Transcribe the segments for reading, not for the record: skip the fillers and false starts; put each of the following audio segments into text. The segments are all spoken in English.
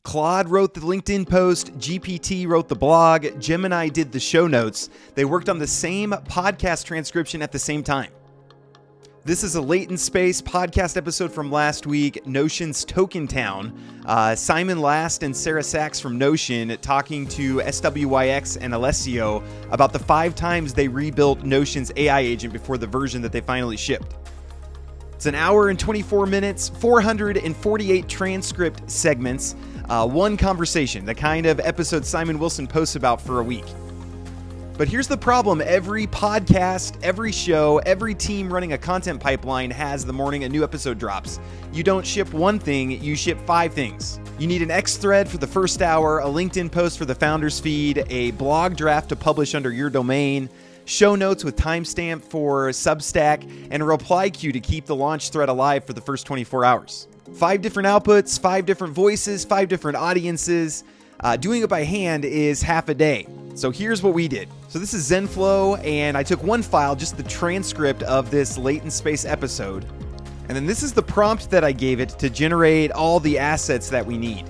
Claude wrote the LinkedIn post, GPT wrote the blog, Gemini did the show notes. They worked on the same podcast transcription at the same time. This is a Latent Space podcast episode from last week, Notion's Token Town. Simon Last and Sarah Sachs from Notion talking to SWYX and Alessio about the 5 times they rebuilt Notion's AI agent before the version that they finally shipped. It's an hour and 24 minutes, 448 transcript segments, 1 conversation, the kind of episode Simon Wilson posts about for a week. But here's the problem. Every podcast, every show, every team running a content pipeline has the morning a new episode drops. You don't ship one thing, you ship 5 things. You need an X thread for the first hour, a LinkedIn post for the founder's feed, a blog draft to publish under your domain, show notes with timestamp for Substack, and a reply queue to keep the launch thread alive for the first 24 hours. 5 different outputs, 5 different voices, 5 different audiences. Doing it by hand is half a day. So here's what we did. So this is Zenflow, and I took 1 file, just the transcript of this Latent Space episode. And then this is the prompt that I gave it to generate all the assets that we need.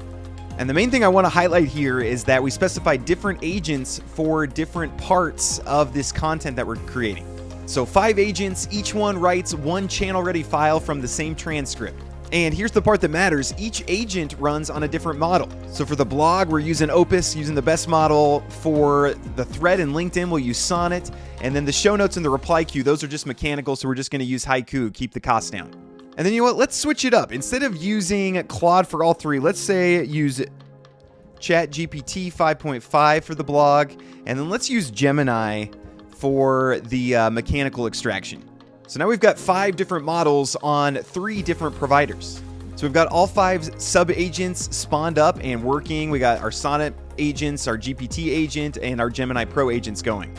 And the main thing I want to highlight here is that we specified different agents for different parts of this content that we're creating. So 5 agents, each one writes 1 channel-ready file from the same transcript. And here's the part that matters. Each agent runs on a different model. So for the blog, we're using Opus, using the best model. For the thread in LinkedIn, we'll use Sonnet. And then the show notes and the reply queue, those are just mechanical, so we're just going to use Haiku, keep the cost down. And then you know what? Let's switch it up. Instead of using Claude for all 3, let's say use ChatGPT 5.5 for the blog. And then let's use Gemini for the mechanical extraction. So now we've got 5 different models on 3 different providers. So we've got all 5 sub-agents spawned up and working. We got our Sonnet agents, our GPT agent, and our Gemini Pro agents going.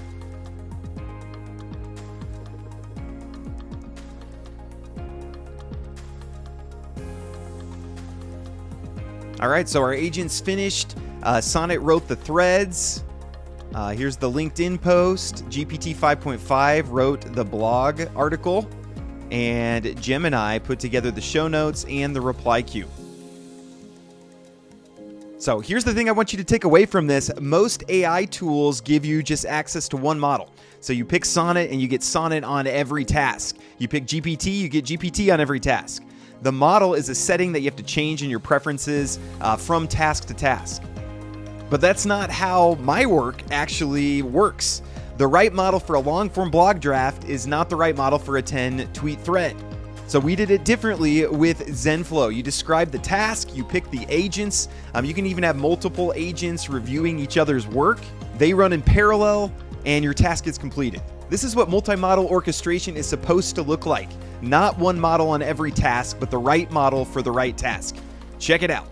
All right, so our agents finished. Sonnet wrote the threads. Here's the LinkedIn post. GPT 5.5 wrote the blog article, and Gemini put together the show notes and the reply queue. So here's the thing I want you to take away from this. Most AI tools give you just access to 1 model. So you pick Sonnet and you get Sonnet on every task. You pick GPT, you get GPT on every task. The model is a setting that you have to change in your preferences from task to task. But that's not how my work actually works. The right model for a long-form blog draft is not the right model for a 10-tweet thread. So we did it differently with Zenflow. You describe the task, you pick the agents. You can even have multiple agents reviewing each other's work. They run in parallel, and your task is completed. This is what multi-model orchestration is supposed to look like. Not 1 model on every task, but the right model for the right task. Check it out.